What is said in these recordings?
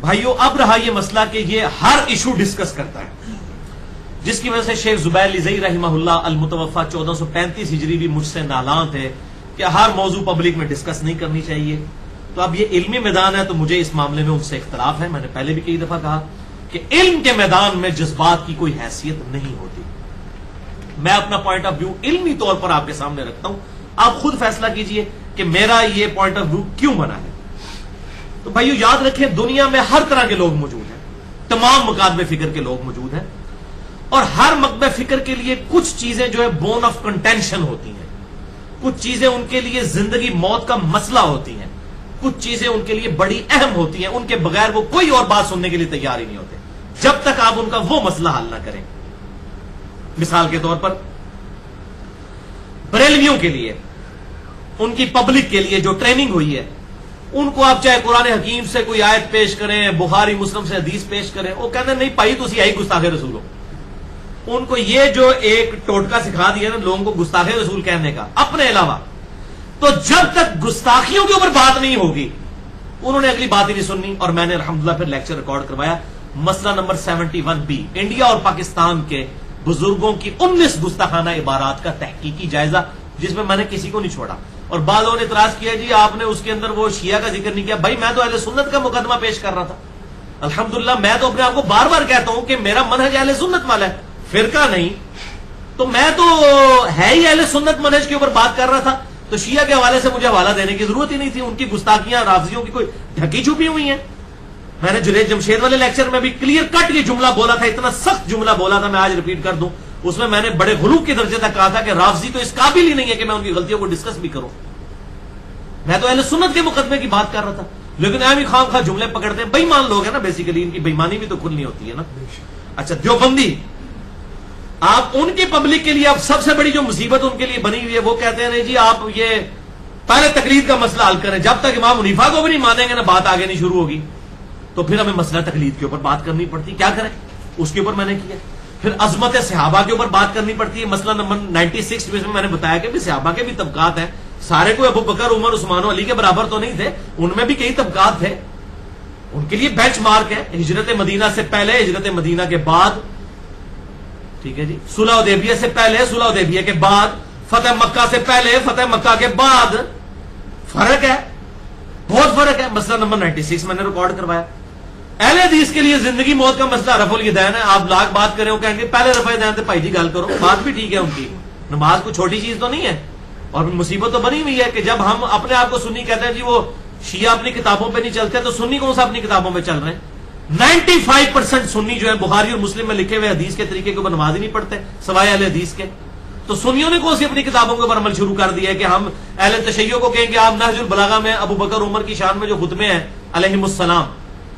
بھائیو اب رہا یہ مسئلہ کہ یہ ہر ایشو ڈسکس کرتا ہے، جس کی وجہ سے شیخ زبیر لیزئی رحمہ اللہ المتوفا 1435 ہجری بھی مجھ سے نالاں تھے کہ ہر موضوع پبلک میں ڈسکس نہیں کرنی چاہیے. تو اب یہ علمی میدان ہے تو مجھے اس معاملے میں ان سے اختلاف ہے. میں نے پہلے بھی کئی دفعہ کہا کہ علم کے میدان میں جذبات کی کوئی حیثیت نہیں ہوتی. میں اپنا پوائنٹ آف ویو علمی طور پر آپ کے سامنے رکھتا ہوں، آپ خود فیصلہ کیجئے کہ میرا یہ پوائنٹ آف ویو کیوں بنا ہے. تو بھائیو یاد رکھیں دنیا میں ہر طرح کے لوگ موجود ہیں، تمام مکاتب فکر کے لوگ موجود ہیں، اور ہر مکتب فکر کے لیے کچھ چیزیں جو ہے بون آف کنٹینشن ہوتی ہیں، کچھ چیزیں ان کے لیے زندگی موت کا مسئلہ ہوتی ہیں، کچھ چیزیں ان کے لیے بڑی اہم ہوتی ہیں، ان کے بغیر وہ کوئی اور بات سننے کے لیے تیار ہی نہیں ہوتے جب تک آپ ان کا وہ مسئلہ حل نہ کریں. مثال کے طور پر بریلویوں کے لیے، ان کی پبلک کے لیے جو ٹریننگ ہوئی ہے، ان کو آپ چاہے قرآن حکیم سے کوئی آیت پیش کریں، بخاری مسلم سے حدیث پیش کریں، وہ کہتے ہیں نہیں بھائی تسی آئی گستاخ رسول ہو. ان کو یہ جو ایک ٹوٹکا سکھا دیا نا لوگوں کو گستاخ رسول کہنے کا اپنے علاوہ، تو جب تک گستاخیوں کے اوپر بات نہیں ہوگی انہوں نے اگلی بات ہی نہیں سننی. اور میں نے الحمدللہ پھر لیکچر ریکارڈ کروایا، مسئلہ نمبر 71B، انڈیا اور پاکستان کے بزرگوں کی 19 گستاخانہ عبارات کا تحقیقی جائزہ، جس میں نے کسی کو نہیں چھوڑا. اور بعض لوگوں نے اعتراض کیا جی آپ نے اس کے اندر وہ شیعہ کا ذکر نہیں کیا. بھائی میں تو اہل سنت کا مقدمہ پیش کر رہا تھا. الحمدللہ میں تو اپنے آپ کو بار بار کہتا ہوں کہ میرا منہج اہل سنت والا ہے، فرقہ نہیں. تو میں تو ہے ہی اہل سنت منہج کے اوپر بات کر رہا تھا، تو شیعہ کے حوالے سے مجھے حوالہ دینے کی ضرورت ہی نہیں تھی. ان کی گستاخیاں رافضیوں کی کوئی ڈھکی چھپی ہوئی ہیں. میں نے جنید جمشید والے لیکچر میں بھی کلیئر کٹ یہ جملہ بولا تھا، اتنا سخت جملہ بولا تھا، میں آج ریپیٹ کر دوں. اس میں نے بڑے غلو کے درجے تک کہا تھا کہ رافضی تو اس قابل ہی نہیں ہے کہ میں ان کی غلطیوں کو ڈسکس بھی کروں. میں تو اہل سنت کے مقدمے کی بات کر رہا تھا، لیکن اہم خام خواہ جملے پکڑتے ہیں. بےمان لوگ ہیں نا بیسیکلی، ان کی بےمانی بھی تو کھلنی ہوتی ہے نا. اچھا دیوبندی، آپ ان کی پبلک کے لیے اب سب سے بڑی جو مصیبت ان کے لیے بنی ہوئی ہے، وہ کہتے ہیں نہیں جی آپ یہ پہلے تقلید کا مسئلہ حل کریں، جب تک امام حنیفہ کو بھی نہیں مانیں گے نا بات آگے نہیں شروع ہوگی. تو پھر ہمیں مسئلہ تقلید کے اوپر بات کرنی پڑتی، کیا کریں اس کے اوپر میں نے کیا. پھر عظمت صحابہ کے اوپر بات کرنی پڑتی ہے، مسئلہ نمبر 96 میں نے بتایا کہ صحابہ کے بھی طبقات ہیں، سارے کو ابو بکر عمر عثمان و علی کے برابر تو نہیں تھے، ان میں بھی کئی طبقات تھے. ان کے لیے بینچ مارک ہے ہجرت مدینہ سے پہلے، ہجرت مدینہ کے بعد، ٹھیک ہے جی، صلح حدیبیہ سے پہلے، صلح حدیبیہ کے بعد، فتح مکہ سے پہلے، فتح مکہ کے بعد. فرق ہے، بہت فرق ہے. مسئلہ نمبر 96 میں نے ریکارڈ کروایا. اہل حدیث کے لیے زندگی موت کا مسئلہ رفع الیدین ہے. آپ لاکھ بات کریں وہ کہیں گے پہلے رفع الیدین تھے، بھائی جی گل کرو. بات بھی ٹھیک ہے ان کی، نماز کوئی چھوٹی چیز تو نہیں ہے. اور مصیبت تو بنی ہوئی ہے کہ جب ہم اپنے آپ کو سنی کہتے ہیں جی وہ شیعہ اپنی کتابوں پہ نہیں چلتے، تو سنی کون سا اپنی کتابوں پہ چل رہے ہیں؟ 95% سنی جو ہے بخاری اور مسلم میں لکھے ہوئے حدیث کے طریقے کے اوپر نماز ہی نہیں پڑھتے سوائے اہل حدیث کے. تو سنیوں نے کون سی اپنی کتابوں کے اوپر عمل شروع کر دیا ہے کہ ہم اہل تشیع کو کہیں کہ آپ نہج البلاغہ میں ابو بکر عمر کی شان میں جو خطبے ہیں علیہم السلام،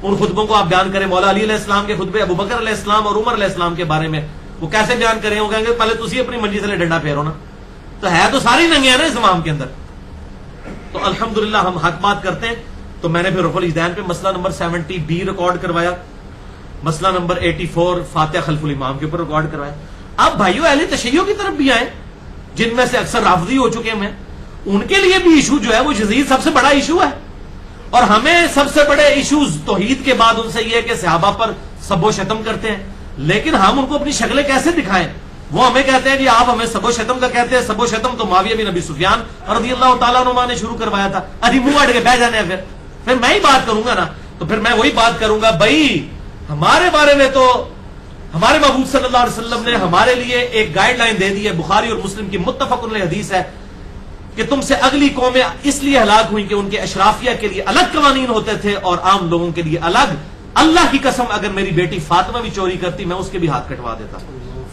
ان خطبوں کو آپ بیان کریں. مولا علی علیہ السلام کے خطبے ابو بکر علیہ السلام اور عمر علیہ السلام کے بارے میں وہ کیسے بیان کریں؟ وہ کہیں گے پہلے تسی اپنی منجی سے ڈنڈا پھیرو نا. تو ہے تو ساری ننگے ہیں نا اس امام کے اندر. تو الحمدللہ ہم حق بات کرتے ہیں. تو میں نے پھر رفع الیدین پہ مسئلہ نمبر 70B ریکارڈ کروایا، مسئلہ نمبر 84 فاتحہ خلف الامام کے اوپر ریکارڈ کروایا. اب بھائیو اہل تشیع کی طرف بھی آئے جن میں سے اکثر رافضی ہو چکے ہیں، ان کے لیے بھی ایشو جو ہے وہ یزید سب سے بڑا ایشو ہے. اور ہمیں سب سے بڑے ایشوز توحید کے بعد ان سے یہ ہے کہ صحابہ پر سب و شتم کرتے ہیں، لیکن ہم ان کو اپنی شکلیں کیسے دکھائیں؟ وہ ہمیں کہتے ہیں جی آپ ہمیں سب و شتم کا کہتے ہیں. سب و شتم تو معاویہ بن ابی سفیان رضی اللہ تعالیٰ عنہ نے شروع کروایا تھا. ابھی منہ اڑ کے بہ جانے ہیں، پھر میں ہی بات کروں گا نا. تو پھر میں وہی بات کروں گا، بھائی ہمارے بارے میں تو ہمارے محبوب صلی اللہ علیہ وسلم نے ہمارے لیے ایک گائیڈ لائن دے دی ہے، بخاری اور مسلم کی متفق علیہ حدیث ہے کہ تم سے اگلی قومیں اس لیے ہلاک ہوئی کہ ان کے اشرافیہ کے لیے الگ قوانین ہوتے تھے اور عام لوگوں کے لیے الگ. اللہ کی قسم اگر میری بیٹی فاطمہ بھی چوری کرتی میں اس کے بھی ہاتھ کٹوا دیتا.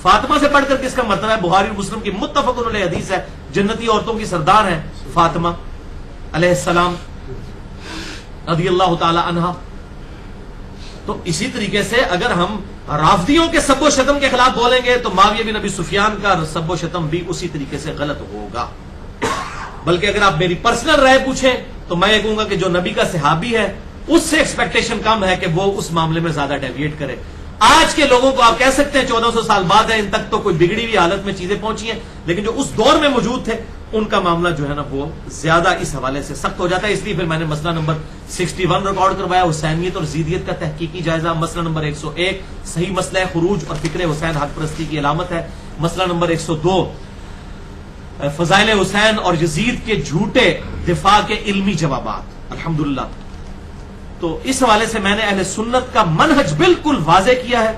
فاطمہ سے پڑھ کر کس کا مرتبہ ہے؟ بخاری اور مسلم کی متفق علیہ حدیث ہے، جنتی عورتوں کی سردار ہیں فاطمہ علیہ السلام رضی اللہ تعالی عنہا. تو اسی طریقے سے اگر ہم رافضیوں کے سب و شتم کے خلاف بولیں گے تو معاویہ بن ابی سفیان کا سب و شتم بھی اسی طریقے سے غلط ہوگا. بلکہ اگر آپ میری پرسنل رائے پوچھیں تو میں یہ کہوں گا کہ جو نبی کا صحابی ہے اس سے ایکسپیکٹیشن کم ہے کہ وہ اس معاملے میں زیادہ ڈیویٹ کرے. آج کے لوگوں کو آپ کہہ سکتے ہیں 1400 سال بعد ہے، ان تک تو کوئی بگڑی ہوئی حالت میں چیزیں پہنچی ہیں، لیکن جو اس دور میں موجود تھے ان کا معاملہ جو ہے نا وہ زیادہ اس حوالے سے سخت ہو جاتا ہے. اس لیے پھر میں نے مسئلہ نمبر 61 ریکارڈ کروایا, حسینیت اور زیدیت کا تحقیقی جائزہ. مسئلہ نمبر 101 صحیح مسئلہ ہے خروج اور فکر حسین حق پرستی کی علامت ہے. مسئلہ نمبر 102 فضائل حسین اور یزید کے جھوٹے دفاع کے علمی جوابات. الحمدللہ تو اس حوالے سے میں نے اہل سنت کا منہج بالکل واضح کیا ہے.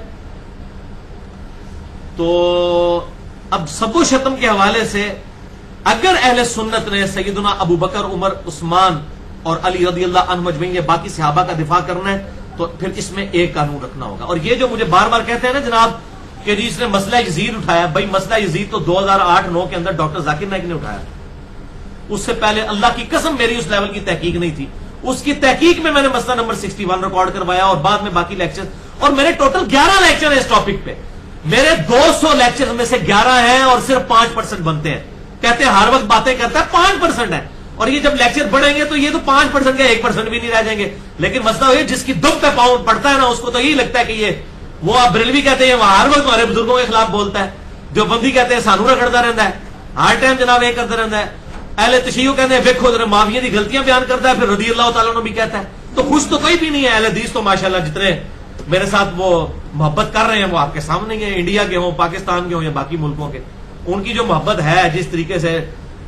تو اب سب و شتم کے حوالے سے اگر اہل سنت نے سیدنا ابو بکر, عمر, عثمان اور علی رضی اللہ عنہ مجمعین, باقی صحابہ کا دفاع کرنا ہے تو پھر اس میں ایک قانون رکھنا ہوگا. اور یہ جو مجھے بار بار کہتے ہیں نا جناب کہ جس نے مسئلہ یزید اٹھایا, بھائی مسئلہ یزید تو 2008-9 کے اندر ڈاکٹر ذاکر نائک نے اٹھایا. اس سے پہلے اللہ کی قسم میری اس لیول کی تحقیق نہیں تھی. اس کی تحقیق میں نے مسئلہ نمبر 61 ریکارڈ کروایا اور بعد میں باقی لیکچر, اور میرے ٹوٹل 11 لیکچر ہیں اس ٹاپک پہ. میرے 200 لیکچر میں سے 11 ہیں اور صرف 5% بنتے ہیں. کہتے ہیں ہر وقت باتیں کرتا ہے, 5% ہے. اور یہ جب لیکچر بڑھیں گے تو یہ تو 5% کا 1% بھی نہیں رہ جائیں گے. لیکن مسئلہ یہ جس کی دم پہ پاؤں پڑتا ہے نا اس کو تو یہی لگتا ہے کہ یہ وہ آپ بریلوی کہتے ہیں وہ ہر وقت ہمارے بزرگوں کے خلاف بولتا ہے, جو بندی کہتے ہیں سانو رگڑتا رہتا ہے, ہر ٹائم جناب یہ کرتا رہتا ہے. اہل تشیع کہتے ہیں دیکھو ذرا معاویہ کی غلطیاں بیان کرتا ہے, پھر رضی اللہ تعالیٰ عنہ بھی کہتا ہے. تو خوش تو کوئی بھی نہیں ہے. اہل حدیث تو ماشاءاللہ جتنے میرے ساتھ وہ محبت کر رہے ہیں وہ آپ کے سامنے ہیں, انڈیا کے ہوں, پاکستان کے ہوں یا باقی ملکوں کے. ان کی جو محبت ہے, جس طریقے سے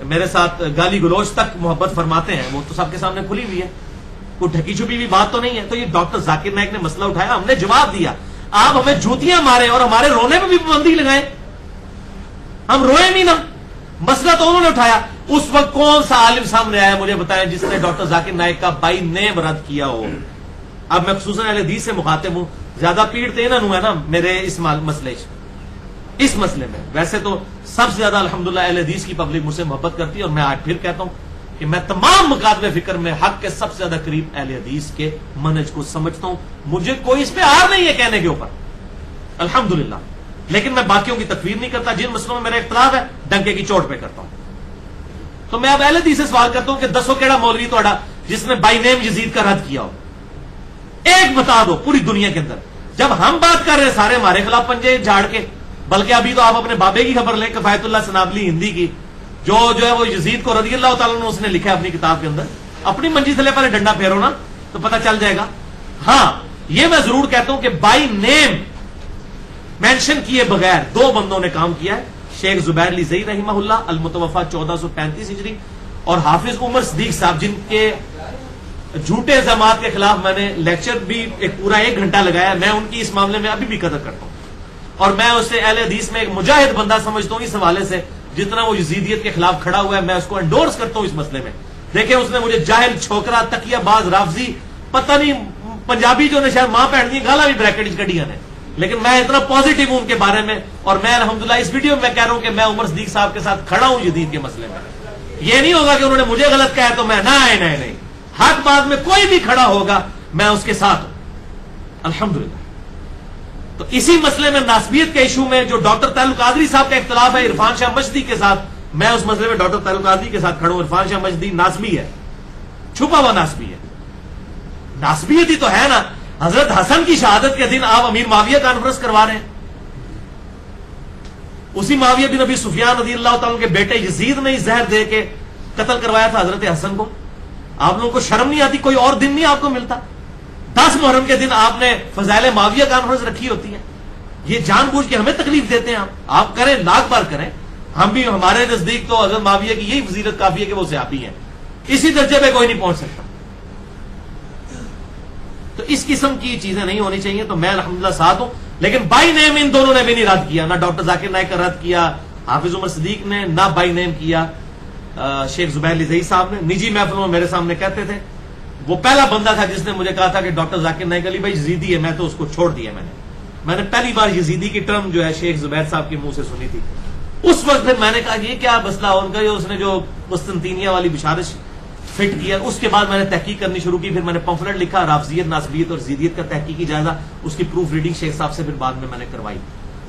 میرے ساتھ گالی گلوچ تک محبت فرماتے ہیں, وہ تو سب کے سامنے کھلی ہوئی ہے. کوئی ڈھکی چھپی بھی بات تو نہیں ہے. تو یہ ڈاکٹر ذاکر نائک نے مسئلہ اٹھایا, ہم نے جواب دیا. آپ ہمیں جوتیاں مارے اور ہمارے رونے پہ بھی پابندی لگائیں, ہم روئے نہیں نا. مسئلہ تو انہوں نے اٹھایا. اس وقت کون سا عالم سامنے آیا مجھے بتائیں جس نے ڈاکٹر ذاکر نائک کا بائی نیم رد کیا ہو. اب میں خصوصاً اہل حدیث سے مخاطب ہوں, زیادہ پیڑ تو انہوں ہے نا میرے اس مسئلے میں. ویسے تو سب سے زیادہ الحمدللہ اہل حدیث کی پبلک مجھ سے محبت کرتی ہے, اور میں آج پھر کہتا ہوں کہ میں تمام مکاتب فکر میں حق کے سب سے زیادہ قریب اہل حدیث کے منہج کو سمجھتا ہوں. مجھے کوئی اس پہ آر نہیں ہے کہنے کے اوپر الحمدللہ, لیکن میں باقیوں کی تکفیر نہیں کرتا. جن مسئلوں میں میرا اختلاف ہے ڈنکے کی چوٹ پہ کرتا ہوں. تو میں اب اہل حدیث سے سوال کرتا ہوں کہ دسو کیڑا مولوی توڑا جس نے بائی نیم یزید کا رد کیا ہو, ایک بتا دو پوری دنیا کے اندر. جب ہم بات کر رہے ہیں سارے ہمارے خلاف پنجے جھاڑ کے, بلکہ ابھی تو آپ اپنے بابے کی خبر لیں, کفایت اللہ سنابلی ہندی کی, جو ہے وہ یزید کو رضی اللہ تعالیٰ نے اس نے لکھا ہے اپنی کتاب کے اندر. اپنی منجی تلے پہلے ڈنڈا پھیرو نا تو پتہ چل جائے گا. ہاں یہ میں ضرور کہتا ہوں کہ بائی نیم مینشن کیے بغیر 2 بندوں نے کام کیا ہے, شیخ زبیر علی زئی رحمہ اللہ المتوفا 1435 ہجری, اور حافظ عمر صدیق صاحب جن کے جھوٹے الزامات کے خلاف میں نے لیکچر بھی ایک پورا 1 گھنٹہ لگایا. میں ان کی اس معاملے میں ابھی بھی قدر کرتا ہوں, اور میں اسے اہل حدیث میں ایک مجاہد بندہ سمجھتا ہوں. اس حوالے سے جتنا وہ یزیدیت کے خلاف کھڑا ہوا ہے میں اس کو انڈورس کرتا ہوں اس مسئلے میں. دیکھیں اس نے مجھے جاہل, چھوکرا, تکیہ باز, رافضی, پتہ نہیں پنجابی جو نے شاید ماں پہن دی گالا بھی بریکٹ کٹیاں نے, لیکن میں اتنا پازیٹیو ہوں ان کے بارے میں. اور میں الحمدللہ اس ویڈیو میں کہہ رہا ہوں کہ میں عمر صدیق صاحب کے ساتھ کھڑا ہوں یزید کے مسئلے میں. یہ نہیں ہوگا کہ انہوں نے مجھے غلط کہا تو میں نہیں, حق بات میں کوئی بھی کھڑا ہوگا میں اس کے ساتھ ہوں الحمدللہ. تو اسی مسئلے میں ناسبیت کے ایشو میں جو ڈاکٹر طاہر القادری صاحب کا اختلاف ہے عرفان شاہ مجدی کے ساتھ, میں اس مسئلے میں ڈاکٹر طاہر القادری کے ساتھ کھڑا ہوں. عرفان شاہ مجدی ناسبی ہے, چھپا ہوا ناسبی ہے. ناسبیت ہی تو ہے نا. حضرت حسن کی شہادت کے دن آپ امیر معاویہ کانفرنس کروا رہے ہیں. اسی معاویہ بن ابی سفیان رضی اللہ تعالیٰ کے بیٹے یزید نے زہر دے کے قتل کروایا تھا حضرت حسن کو. آپ لوگوں کو شرم نہیں آتی؟ کوئی اور دن نہیں آپ کو ملتا. 10 محرم کے دن آپ نے فضائل معاویہ کانفرنس رکھی ہوتی ہے. یہ جان بوجھ کے ہمیں تکلیف دیتے ہیں. آپ کریں, لاکھ بار کریں. ہم بھی, ہمارے نزدیک تو حضرت معاویہ کی یہی فضیلت کافی ہے کہ وہ صحابی ہیں. اسی درجے پہ کوئی نہیں پہنچ سکتا. تو اس قسم کی چیزیں نہیں ہونی چاہیے. تو میں الحمدللہ ساتھ ہوں, لیکن بائی نیم ان دونوں نے بھی نہیں رد کیا. نہ ڈاکٹر ذاکر نائک کا رد کیا حافظ عمر صدیق نے, نہ بائی نیم کیا شیخ زبیر علی زئی صاحب نے. نجی محفلوں میں میرے سامنے کہتے تھے. وہ پہلا بندہ تھا جس نے مجھے کہا تھا کہ ڈاکٹر ذاکر نائک علی بھائی یزیدی ہے. میں تو اس کو چھوڑ دیا. میں نے پہلی بار یزیدی کی ٹرم جو ہے شیخ زبیر صاحب کے منہ سے سنی تھی. اس وقت پھر میں نے کہا یہ کیا مسئلہ ان کا, اس نے جو قسطنطینیہ والی بشارت فٹ کیا. اس کے بعد میں نے تحقیق کرنی شروع کی. پھر میں نے پمفلٹ لکھا رافضیت, ناسبیت اور زیدیت کا تحقیقی جائزہ. اس کی پروف ریڈنگ شیخ صاحب سے پھر بعد میں نے کروائی.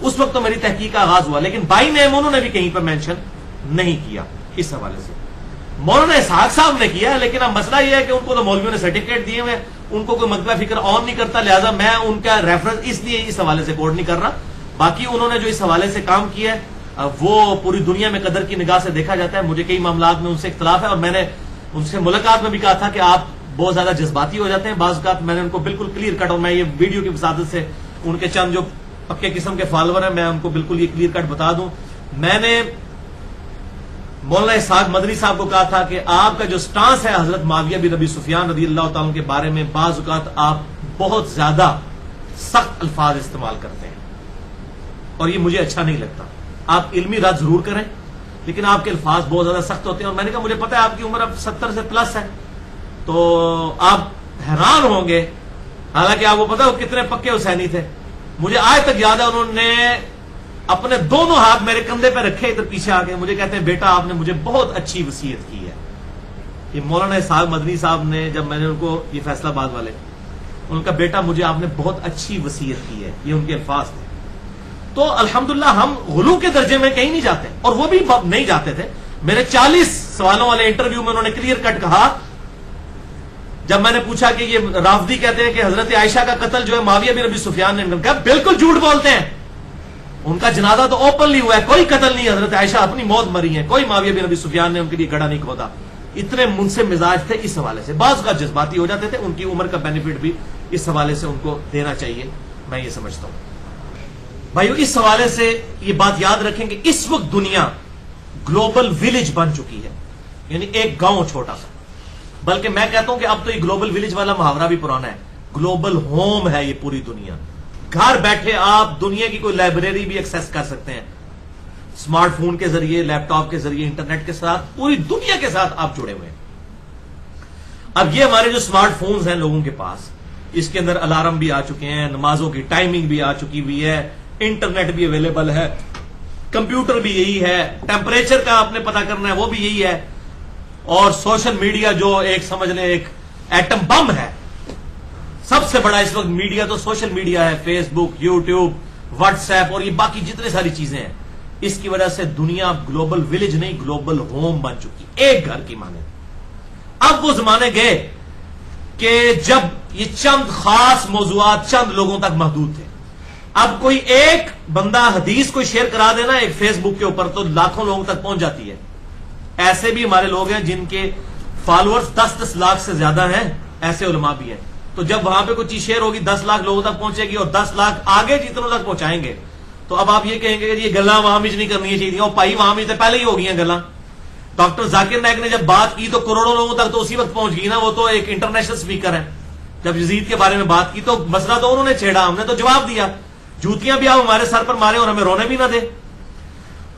اس وقت تو میری تحقیق کا آغاز ہوا, لیکن بائی نیم انہوں نے بھی کہیں پر مینشن نہیں کیا. اس حوالے سے مولانا اسحاق صاحب نے کیا, لیکن اب مسئلہ یہ ہے کہ ان کو تو مولویوں نے سرٹیفکیٹ دیے ہوئے, ان کو کوئی مکتبہ فکر آن نہیں کرتا, لہذا میں ان کا ریفرنس اس لیے اس حوالے سے کوٹ نہیں کر رہا. باقی انہوں نے جو اس حوالے سے کام کیا ہے وہ پوری دنیا میں قدر کی نگاہ سے دیکھا جاتا ہے. مجھے کئی معاملات میں ان سے اختلاف ہے اور میں نے ان سے ملاقات میں بھی کہا تھا کہ آپ بہت زیادہ جذباتی ہو جاتے ہیں بعض اوقات. میں نے ان کو بالکل کلیئر کٹ, اور میں یہ ویڈیو کی وسادت سے ان کے چند جو پکے قسم کے فالوور ہیں میں ان کو بالکل یہ کلیئر کٹ بتا دوں. میں نے مولانا اسحاق مدنی صاحب کو کہا تھا کہ آپ کا جو سٹانس ہے حضرت معاویہ بن ابی سفیان رضی اللہ تعالیٰ کے بارے میں بعض اوقات آپ بہت زیادہ سخت الفاظ استعمال کرتے ہیں اور یہ مجھے اچھا نہیں لگتا. آپ علمی رد ضرور کریں لیکن آپ کے الفاظ بہت زیادہ سخت ہوتے ہیں. اور میں نے کہا مجھے پتا ہے آپ کی عمر اب 70 سے پلس ہے تو آپ حیران ہوں گے, حالانکہ آپ کو پتا وہ کتنے پکے حسینی تھے. مجھے آج تک یاد ہے انہوں نے اپنے دونوں ہاتھ میرے کندھے پہ رکھے ادھر پیچھے آ کے مجھے کہتے ہیں بیٹا آپ نے مجھے بہت اچھی وصیت کی ہے. یہ مولانا اسحاق مدنی صاحب نے, جب میں نے ان کو, یہ فیصلہ آباد والے, ان کا بیٹا مجھے آپ نے بہت اچھی وصیت کی ہے, یہ ان کے الفاظ تھے. تو الحمدللہ ہم غلو کے درجے میں کہیں نہیں جاتے اور وہ بھی نہیں جاتے تھے. میرے 40 سوالوں والے انٹرویو میں انہوں نے کلیئر کٹ کہا, جب میں نے پوچھا کہ یہ رافضی کہتے ہیں کہ حضرت عائشہ کا قتل جو ہے معاویہ بن ابی سفیان نے کہا بالکل جھوٹ بولتے ہیں, ان کا جنازہ تو اوپنلی ہوا ہے, کوئی قتل نہیں, حضرت عائشہ اپنی موت مری ہے, کوئی معاویہ بن ابی سفیان نے ان کے لیے گڑھا نہیں کھودا. اتنے منصف مزاج تھے اس حوالے سے. بعض کا جذباتی ہو جاتے تھے, ان کی عمر کا بینیفٹ بھی اس حوالے سے ان کو دینا چاہیے, میں یہ سمجھتا ہوں. بھائیو اس حوالے سے یہ بات یاد رکھیں کہ اس وقت دنیا گلوبل ولیج بن چکی ہے, یعنی ایک گاؤں چھوٹا سا, بلکہ میں کہتا ہوں کہ اب تو یہ گلوبل ولیج والا محاورہ بھی پرانا ہے. گلوبل ہوم ہے یہ پوری دنیا. گھر بیٹھے آپ دنیا کی کوئی لائبریری بھی ایکسس کر سکتے ہیں اسمارٹ فون کے ذریعے, لیپ ٹاپ کے ذریعے, انٹرنیٹ کے ساتھ, پوری دنیا کے ساتھ آپ جڑے ہوئے ہیں. اب یہ ہمارے جو اسمارٹ فونز ہیں لوگوں کے پاس, اس کے اندر الارم بھی آ چکے ہیں, نمازوں کی ٹائمنگ بھی آ چکی ہوئی ہے, انٹرنیٹ بھی اویلیبل ہے, کمپیوٹر بھی یہی ہے, ٹیمپریچر کا آپ نے پتا کرنا ہے وہ بھی یہی ہے, اور سوشل میڈیا جو ایک سمجھ لیں ایک ایٹم بم ہے. سب سے بڑا اس وقت میڈیا تو سوشل میڈیا ہے, فیس بک, یوٹیوب, واٹس ایپ اور یہ باقی جتنے ساری چیزیں ہیں. اس کی وجہ سے دنیا گلوبل ولیج نہیں گلوبل ہوم بن چکی, ایک گھر کی مانے. اب وہ زمانے گئے کہ جب یہ چند خاص موضوعات چند لوگوں تک محدود تھے. اب کوئی ایک بندہ حدیث کو شیئر کرا دینا ایک فیس بک کے اوپر تو لاکھوں لوگوں تک پہنچ جاتی ہے. ایسے بھی ہمارے لوگ ہیں جن کے فالوورز 10-10 لاکھ سے زیادہ ہیں, ایسے علماء بھی ہیں. تو جب وہاں پہ کوئی چیز شیئر ہوگی 10 لاکھ لوگوں تک پہنچے گی اور 10 لاکھ آگے جتنوں تک پہنچائیں گے تو اب آپ یہ کہیں گے کہ یہ گلاں وہاں بھی نہیں کرنی چاہیے, اور پائی وہاں بھی پہلے ہی ہو گئی ہیں گلاں. ڈاکٹر ذاکر نائک نے جب بات کی تو کروڑوں لوگوں تک تو اسی وقت پہنچ گئی نا, وہ تو ایک انٹرنیشنل سپیکر ہے. جب یزید کے بارے میں بات کی تو مسئلہ تو انہوں نے چھیڑا, ہم نے تو جواب دیا. جوتیاں بھی آپ ہمارے سر پر مارے اور ہمیں رونے بھی نہ دے.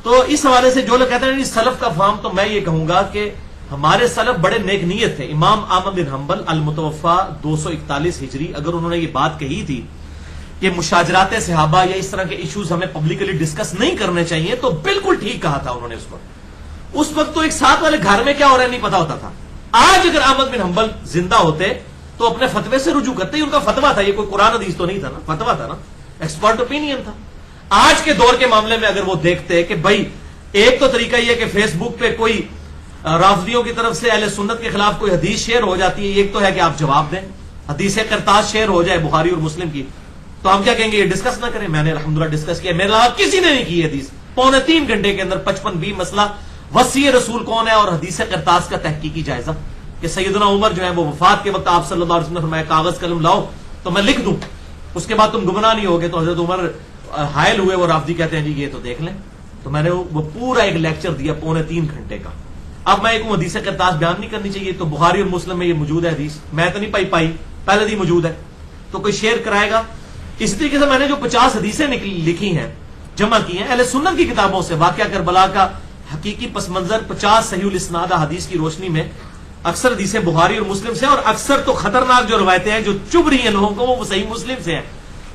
تو اس حوالے سے جو لوگ کہتے ہیں سلف کا فہم, تو میں یہ کہوں گا کہ ہمارے سلف بڑے نیک نیت تھے. امام احمد بن حنبل المتوفا 241 ہجری, اگر انہوں نے یہ بات کہی تھی کہ مشاجرات صحابہ یا اس طرح کے ایشوز ہمیں پبلکلی ڈسکس نہیں کرنے چاہیے, تو بالکل ٹھیک کہا تھا انہوں نے. اس وقت تو ایک ساتھ والے گھر میں کیا ہو رہا ہے نہیں پتا ہوتا تھا. آج اگر احمد بن حنبل زندہ ہوتے تو اپنے فتوے سے رجوع کرتے. ان کا فتوا تھا, یہ کوئی قرآن حدیث تو نہیں تھا نا, فتوا تھا نا, ایکسپرٹ اوپینین تھا. آج کے دور کے معاملے میں اگر وہ دیکھتے کہ بھائی ایک تو طریقہ یہ کہ فیس بک پہ کوئی رافضیوں کی طرف سے اہل سنت کے خلاف کوئی حدیث شیئر ہو جاتی ہے, ایک تو ہے کہ آپ جواب دیں, حدیث قرطاس شیئر ہو جائے بخاری اور مسلم کی, تو ہم کیا کہیں گے یہ ڈسکس نہ کریں. میں نے الحمدللہ ڈسکس کیا, میرے علاوہ کسی نے نہیں کی حدیث. 3.25 گھنٹے کے اندر 55 مسئلہ وسیع رسول کون ہے اور حدیث قرطاس کا تحقیقی جائزہ, کہ سیدنا عمر جو ہے وہ وفات کے وقت آپ صلی اللہ علیہ وسلم نے فرمایا کاغذ قلم لاؤ تو میں لکھ دوں, اس کے بعد تم گمراہ نہیں ہوگے. تو حضرت عمر حائل ہوئے, وہ رافضی کہتے ہیں جی یہ تو دیکھ لیں. تو میں نے وہ پورا ایک لیکچر دیا 3.25 گھنٹے کا. اب میں ایک حدیث قرطاس بیان نہیں کرنی چاہیے, تو بخاری اور مسلم میں یہ موجود ہے حدیث, میں تو نہیں پائی پہلے دی موجود ہے, تو کوئی شیئر کرائے گا. اس طریقے سے میں نے جو 50 حدیثیں لکھی ہیں, جمع کی ہیں اہل سنت کی کتابوں سے, واقعہ کربلا کا حقیقی پس منظر 50 صحیح الاسناد حدیث کی روشنی میں, اکثر حدیثیں بخاری اور مسلم سے, اور اکثر تو خطرناک جو روایتیں ہیں جو چبھ رہی ہیں لوگوں کو وہ صحیح مسلم سے ہیں.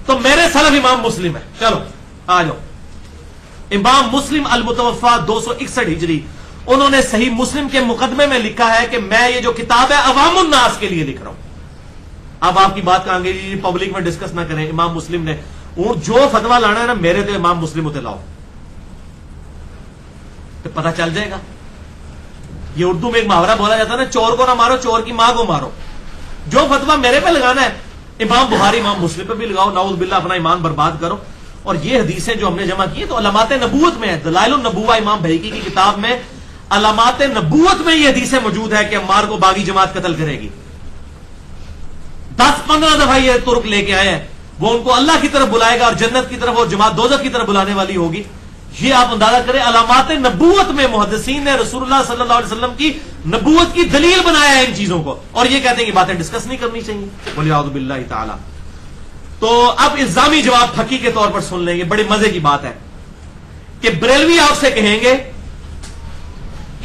تو میرے سلف امام مسلم ہے. چلو آ جاؤ, امام مسلم المتوفا 261 ہجری, انہوں نے صحیح مسلم کے مقدمے میں لکھا ہے کہ میں یہ جو کتاب ہے عوام الناس کے لیے لکھ رہا ہوں. اب آپ کی بات کہیں گے جی پبلک میں ڈسکس نہ کریں, امام مسلم نے جو فتوا لانا ہے نا میرے تو امام مسلم ہوتے لاؤ, تو پتہ چل جائے گا. یہ اردو میں ایک محاورہ بولا جاتا ہے نا, چور کو نہ مارو چور کی ماں کو مارو. جو فتوا میرے پہ لگانا ہے امام بخاری امام مسلم پہ بھی لگاؤ, نعوذ باللہ اپنا ایمان برباد کرو. اور یہ حدیثیں جو ہم نے جمع کی ہیں تو علامات نبوت میں ہے. دلائل النبوہ امام بہیقی کی کتاب میں علامات نبوت میں یہ حدیثیں موجود ہے کہ عمار کو باغی جماعت قتل کرے گی. 10-15 دفعہ یہ ترک لے کے آئے ہیں. وہ ان کو اللہ کی طرف بلائے گا اور جنت کی طرف اور جماعت دوزخ کی طرف بلانے والی ہوگی. یہ آپ اندازہ کریں علامات نبوت میں محدثین نے رسول اللہ صلی اللہ علیہ وسلم کی نبوت کی دلیل بنایا ہے ان چیزوں کو, اور یہ کہتے ہیں کہ باتیں ڈسکس نہیں کرنی چاہیے. وَلِعَوْذُ بِاللَّهِ تعالی. تو اب الزامی جواب پھکی کے طور پر سن لیں گے. بڑی مزے کی بات ہے کہ بریلوی آپ سے کہیں گے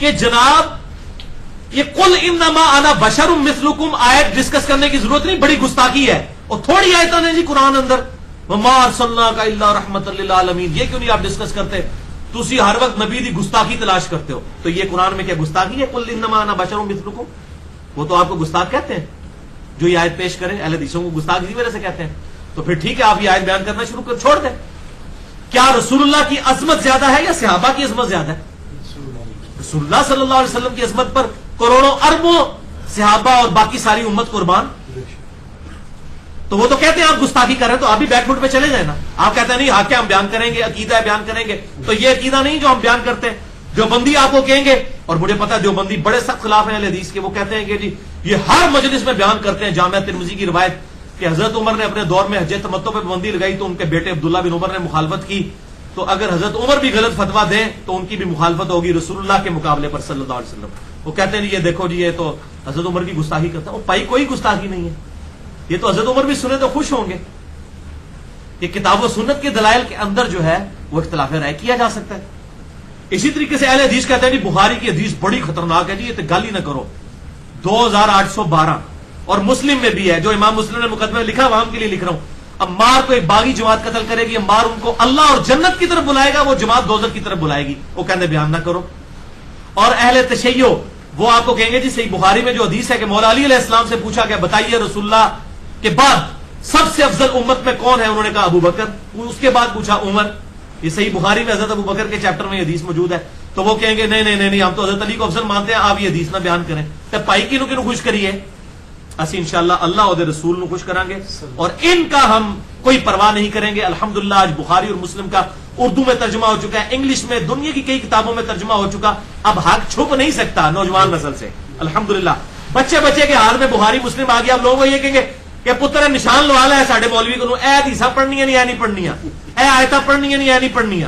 کہ جناب یہ قُلْ إِنَّمَا أَنَا بَشَرٌ مِثْلُكُمْ آیت ڈسکس کرنے کی ضرورت نہیں, بڑی گستاخی ہے. اور تھوڑی آیتیں ہیں جی قرآن اندر, وَمَا أَرْسَلْنَاكَ إِلَّا رَحْمَةً لِّلْعَالَمِينَ, یہ کیوں نہیں آپ ڈسکس کرتے؟ تسی ہر وقت نبی دی گستاخی تلاش کرتے ہو. تو یہ قرآن میں کیا گستاخی ہے؟ قُلْ إِنَّمَا أَنَا بَشَرٌ مِثْلُكُمْ. وہ تو آپ کو گستاخ کہتے ہیں جو یہ آیت پیش کریں. اہل حدیثوں کو گستاخ اسی وجہ سے کہتے ہیں. تو پھر ٹھیک ہے, آپ یہ آیت بیان کرنا شروع کر چھوڑ دیں. کیا رسول اللہ کی عظمت زیادہ ہے یا صحابہ کی عظمت زیادہ ہے؟ رسول اللہ صلی اللہ علیہ وسلم کی عظمت پر کروڑوں اربوں صحابہ اور باقی ساری امت قربان. تو وہ تو کہتے ہیں آپ گستاخی کر رہے ہیں, تو آپ بھی بیک فٹ پہ چلے جائیں نا. آپ کہتے ہیں نہیں حق ہے ہم بیان کریں گے, عقیدہ ہے بیان کریں گے. تو یہ عقیدہ نہیں جو ہم بیان کرتے ہیں. دیوبندی آپ کو کہیں گے, اور مجھے پتا ہے دیوبندی بڑے سخت خلاف ہیں اہل حدیث کے, وہ کہتے ہیں کہ جی یہ ہر مجلس میں بیان کرتے ہیں جامعہ ترمذی کی روایت کہ حضرت عمر نے اپنے دور میں حج تمتع پہ پابندی لگائی تو ان کے بیٹے عبداللہ بن عمر نے مخالفت کی. تو اگر حضرت عمر بھی غلط فتویٰ دیں تو ان کی بھی مخالفت ہوگی رسول اللہ کے مقابلے پر صلی اللہ علیہ وسلم. وہ کہتے ہیں یہ دیکھو جی یہ تو حضرت عمر کی گستاخی کرتا ہے. وہ پائی کوئی گستاخی نہیں ہے, یہ تو حضرت عمر بھی سنے تو خوش ہوں گے. یہ کتاب و سنت کے دلائل کے اندر جو ہے وہ اختلاف رائے کیا جا سکتا ہے. اسی طریقے سے اہل حدیث کہتے ہیں جی بخاری کی حدیث بڑی خطرناک ہے جی, یہ تو گل ہی نہ کرو. 2812 اور مسلم میں بھی ہے, جو امام مسلم نے مقدمے میں لکھا عوام کے لیے لکھ رہا ہوں. عمار کو ایک باغی جماعت قتل کرے گی, عمار ان کو اللہ اور جنت کی طرف بلائے گا, وہ جماعت دوزخ کی طرف بلائے گی. وہ کہتے بیان نہ کرو. اور اہل تشیع وہ آپ کو کہیں گے جی صحیح بخاری میں جو حدیث ہے کہ مولا علی علیہ السلام سے پوچھا کہ بتائیے رسول اللہ کے بعد سب سے افضل امت میں کون ہے؟ انہوں نے کہا ابو بکر. اس کے بعد پوچھا عمر. یہ صحیح بخاری میں حضرت ابو بکر کے چیپٹر میں یہ حدیث موجود ہے. تو وہ کہیں گے نہیں نہیں نہیں ہم تو حضرت علی کو افضل مانتے ہیں, آپ یہ حدیث نہ بیان کریں. تو پائی کنو کنو خوش کریے, اسی انشاءاللہ اللہ اور رسول نو خوش کریں گے, اور ان کا ہم کوئی پرواہ نہیں کریں گے. الحمدللہ آج بخاری اور مسلم کا اردو میں ترجمہ ہو چکا ہے, انگلش میں دنیا کی کئی کتابوں میں ترجمہ ہو چکا. اب حق چھپ نہیں سکتا نوجوان نسل سے. الحمدللہ بچے بچے کے ہاتھ میں بخاری مسلم آ گیا. اب لوگ یہ کہیں گے کہ پتر نشان لوا لا ہے ساڈے مولوی کو, اے حدیثاں پڑھنی نہیں, اے نہیں پڑھنی, اے آیتاں پڑھنی نہیں, اے نہیں پڑھنی.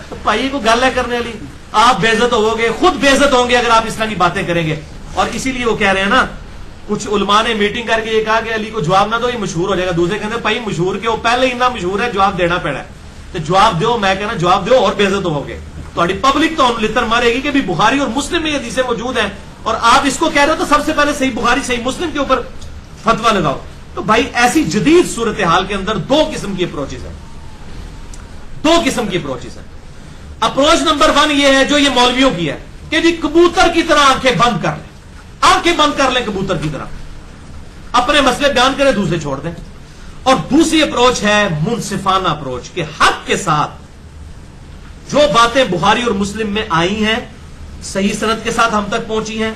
تو بھائی کو گل ہے کرنے والی, آپ بے عزت ہو گے, خود بے عزت ہوں گے اگر آپ اس طرح کی باتیں کریں گے. اور اسی لیے وہ کہہ رہے ہیں نا, کچھ علماء نے میٹنگ کر کے یہ کہا کہ علی کو جواب نہ دو یہ مشہور ہو جائے گا. دوسرے کہتے ہیں بھائی مشہور کے وہ پہلے ہی اتنا مشہور ہے, جواب دینا پڑا ہے. تو جواب دو, میں کہنا جواب دو اور بے عزت ہو گے. تھوڑی پبلک تو لتر مارے گی کہ بھی بخاری اور مسلم میں یہ حدیثیں موجود ہیں, اور آپ اس کو کہہ رہے ہو تو سب سے پہلے صحیح بخاری صحیح مسلم کے اوپر فتویٰ لگاؤ. تو بھائی ایسی جدید صورتحال کے اندر دو قسم کی اپروچز ہیں, دو قسم کی اپروچز ہیں. اپروچ نمبر 1 یہ ہے جو یہ مولویوں کی ہے کہ جی کبوتر کی طرح آنکھیں بند کر لیں, آنکھیں بند کر لیں کبوتر کی طرح, اپنے مسئلے بیان کریں دوسرے چھوڑ دیں. اور دوسری اپروچ ہے منصفانہ اپروچ کہ حق کے ساتھ جو باتیں بخاری اور مسلم میں آئی ہیں صحیح سند کے ساتھ ہم تک پہنچی ہیں,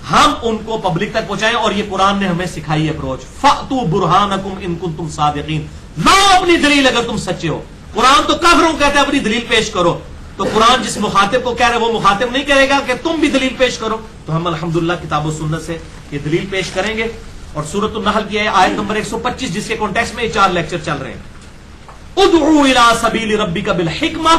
ہم ان کو پبلک تک پہنچائیں. اور یہ قرآن نے ہمیں سکھائی ہے اپروچ, فَأْتُوا بُرْهَانَكُمْ إِن كُنتُمْ صَادِقِينَ. لاؤ اپنی دلیل اگر تم سچے ہو. قرآن تو کافروں کہتا ہے اپنی دلیل پیش کرو, تو قرآن جس مخاطب کو کہہ رہے وہ مخاطب نہیں کہے گا کہ تم بھی دلیل پیش کرو. تو ہم الحمدللہ کتاب و سنت سے یہ دلیل پیش کریں گے. اور سورۃ النحل کی آیت نمبر 125 جس کے کانٹیکسٹ میں یہ 4 لیکچر چل رہے ہیں, ادعو الی سبیل ربک بالحکمہ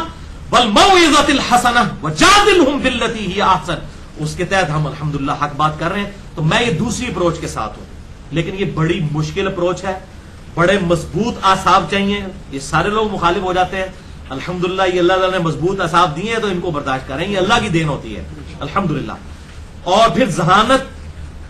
والموعظۃ الحسنہ وجادلہم باللتی ہی احسن. اس کے تحت ہم الحمدللہ حق بات کر رہے ہیں. تو میں یہ دوسری اپروچ کے ساتھ ہوں, لیکن یہ بڑی مشکل اپروچ ہے, بڑے مضبوط اعصاب چاہیے. یہ سارے لوگ مخالف ہو جاتے ہیں. الحمدللہ یہ اللہ تعالیٰ نے مضبوط اعصاب دیے ہیں تو ان کو برداشت کریں, یہ اللہ کی دین ہوتی ہے الحمدللہ. اور پھر ذہانت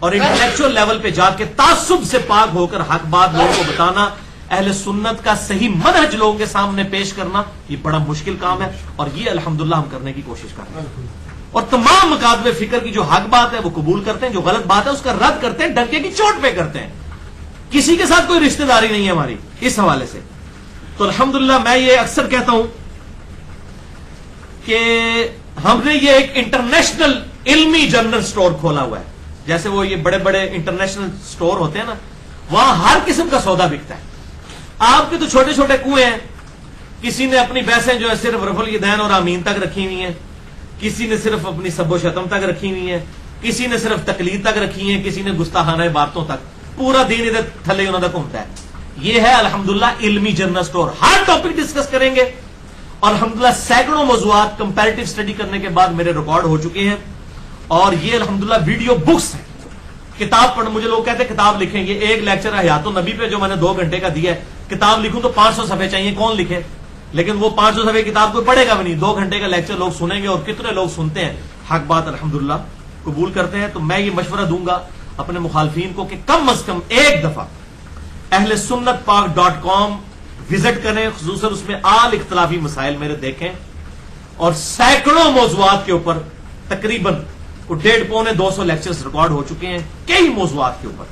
اور انٹلیکچوئل لیول پہ جا کے تعصب سے پاک ہو کر حق بات لوگوں کو بتانا, اہل سنت کا صحیح منہج لوگوں کے سامنے پیش کرنا, یہ بڑا مشکل کام ہے. اور یہ الحمدللہ ہم کرنے کی کوشش کر رہے ہیں. اور تمام مکاتب فکر کی جو حق بات ہے وہ قبول کرتے ہیں, جو غلط بات ہے اس کا رد کرتے ہیں, ڈنکے کی چوٹ پہ کرتے ہیں. کسی کے ساتھ کوئی رشتہ داری نہیں ہے ہماری اس حوالے سے. تو الحمدللہ میں یہ اکثر کہتا ہوں کہ ہم نے یہ ایک انٹرنیشنل علمی جنرل سٹور کھولا ہوا ہے. جیسے وہ یہ بڑے بڑے انٹرنیشنل سٹور ہوتے ہیں نا, وہاں ہر قسم کا سودا بکتا ہے. آپ کے تو چھوٹے چھوٹے کنویں ہیں, کسی نے اپنی بحثیں جو ہے صرف رفع الیدین اور آمین تک رکھی ہوئی ہیں، کسی نے صرف اپنی سب و شتم تک رکھی ہوئی ہیں، کسی نے صرف تقلید تک رکھی ہیں، کسی نے گستاخانہ باتوں تک. پورا دین ادھر تھلے انہوں کا گھومتا ہے. یہ ہے الحمدللہ علمی جنرل سٹور. ہر ٹاپک ڈسکس کریں گے اور الحمدللہ سینکڑوں موضوعات کمپیریٹو اسٹڈی کرنے کے بعد میرے ریکارڈ ہو چکے ہیں. اور یہ الحمدللہ ویڈیو بکس ہیں. کتاب پڑھ، مجھے لوگ کہتے ہیں کتاب لکھیں. یہ ایک لیکچر حیات النبی پہ جو میں نے 2 گھنٹے کا دیا ہے، کتاب لکھوں تو 500 صفحے چاہیے، کون لکھے؟ لیکن وہ 500 صفحے کتاب کوئی پڑھے گا بھی نہیں. 2 گھنٹے کا لیکچر لوگ سنیں گے، اور کتنے لوگ سنتے ہیں، حق بات الحمدللہ قبول کرتے ہیں. تو میں یہ مشورہ دوں گا اپنے مخالفین کو کہ کم از کم ایک دفعہ اہل سنت پاک.com وزٹ کریں، خصوصاً اس میں آل اختلافی مسائل میرے دیکھیں، اور سینکڑوں موضوعات کے اوپر تقریباً 150-200 لیکچرز ریکارڈ ہو چکے ہیں کئی موضوعات کے اوپر.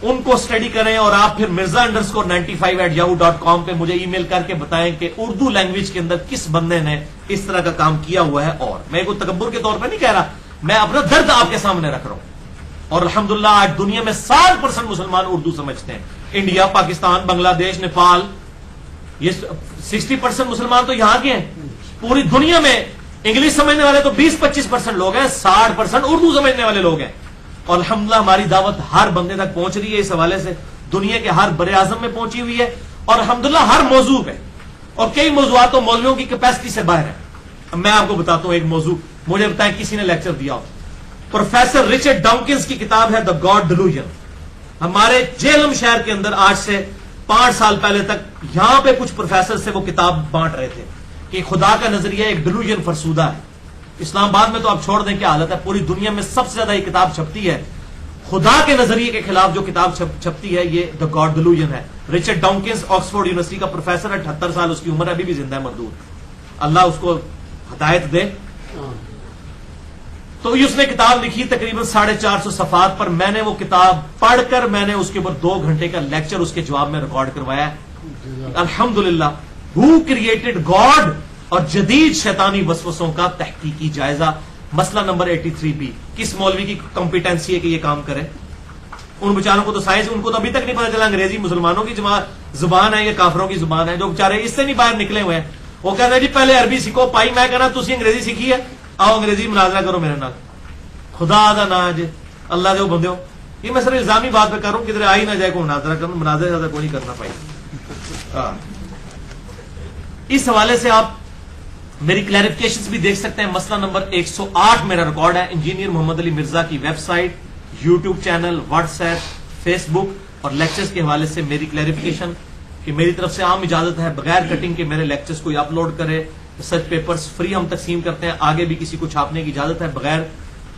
ان کو اسٹڈی کریں. اور آپ پھر mirza_95@yahoo.com پہ مجھے ای میل کر کے بتائیں کہ اردو لینگویج کے اندر کس بندے نے اس طرح کا کام کیا ہوا ہے. اور میں کوئی تکبر کے طور پہ نہیں کہہ رہا، میں اپنا درد آپ کے سامنے رکھ رہا ہوں. اور الحمدللہ آج دنیا میں 60% مسلمان اردو سمجھتے ہیں. انڈیا، پاکستان، بنگلہ دیش، نیپال، یہ 60% مسلمان تو یہاں کے ہیں. پوری دنیا میں انگلش سمجھنے والے تو 20-25% لوگ ہیں، 60% اردو سمجھنے والے لوگ ہیں. اور الحمدللہ ہماری دعوت ہر بندے تک پہنچ رہی ہے. اس حوالے سے دنیا کے ہر بر اعظم میں پہنچی ہوئی ہے، اور الحمدللہ ہر موضوع پہ. اور کئی موضوعات تو مولویوں کی کیپیسٹی سے باہر ہے. اب میں آپ کو بتاتا ہوں ایک موضوع، مجھے بتائیں کسی نے لیکچر دیا ہو. پروفیسر رچرڈ ڈاؤکنز کی کتاب ہے دا گاڈ ڈیلوژن. ہمارے جیلم شہر کے اندر آج سے 5 سال پہلے تک یہاں پہ کچھ پروفیسر سے وہ کتاب بانٹ رہے تھے کہ خدا کا نظریہ ایک ڈیلوژن فرسودہ ہے. اسلام آباد میں تو آپ چھوڑ دیں کیا حالت ہے، پوری دنیا میں سب سے زیادہ یہ کتاب چھپتی ہے خدا کے نظریے کے خلاف. جو کتاب چھپتی ہے یہ دا گاڈ ڈیلوژن ہے. رچرڈ ڈاؤکنز آکسفورڈ یونیورسٹی کا پروفیسر ہے، 78 سال اس کی عمر ہے، ابھی بھی زندہ ہے مردود. اللہ اس کو ہدایت دے. تو اس نے کتاب لکھی تقریباً 450 صفحات پر. میں نے وہ کتاب پڑھ کر میں نے اس کے اوپر 2 گھنٹے کا لیکچر اس کے جواب میں ریکارڈ کروایا. الحمدللہ ہو کریٹڈ گاڈ اور جدید شیطانی وسوسوں کا تحقیقی جائزہ، مسئلہ نمبر 83B. کس مولوی کی کمپیٹنسی ہے کہ یہ کام کرے؟ ان بیچاروں کو تو سائنس، ان کو تو ابھی تک نہیں پتا چلا انگریزی مسلمانوں کی زبان ہے یا کافروں کی زبان ہے. جو بیچارے اس سے نہیں باہر نکلے ہوئے ہیں وہ کہتے ہیں جی پہلے عربی سیکھو. پائی میں کہنا تھی انگریزی سیکھی ہے، آؤ انگریزی مناظرہ کرو میرے نال. خدا دا نا جی اللہ دے بندے ہو. یہ میں صرف الزامی بات پہ کروں، کدھر آئی نہ جائے کوئی مناظرہ کروں. مناظرہ زیادہ کوئی نہیں کرنا پائی. اس حوالے سے آپ میری کلیریفیکیشنز بھی دیکھ سکتے ہیں. مسئلہ نمبر 108 میرا ریکارڈ ہے. انجینئر محمد علی مرزا کی website, YouTube channel, WhatsApp, Facebook اور لیکچرز کے حوالے سے میری کلیریفیکیشن کہ میری طرف سے عام اجازت ہے بغیر کٹنگ کے میرے لیکچرز کوئی اپلوڈ کرے. ریسرچ پیپرز فری ہم تقسیم کرتے ہیں، آگے بھی کسی کو چھاپنے کی اجازت ہے بغیر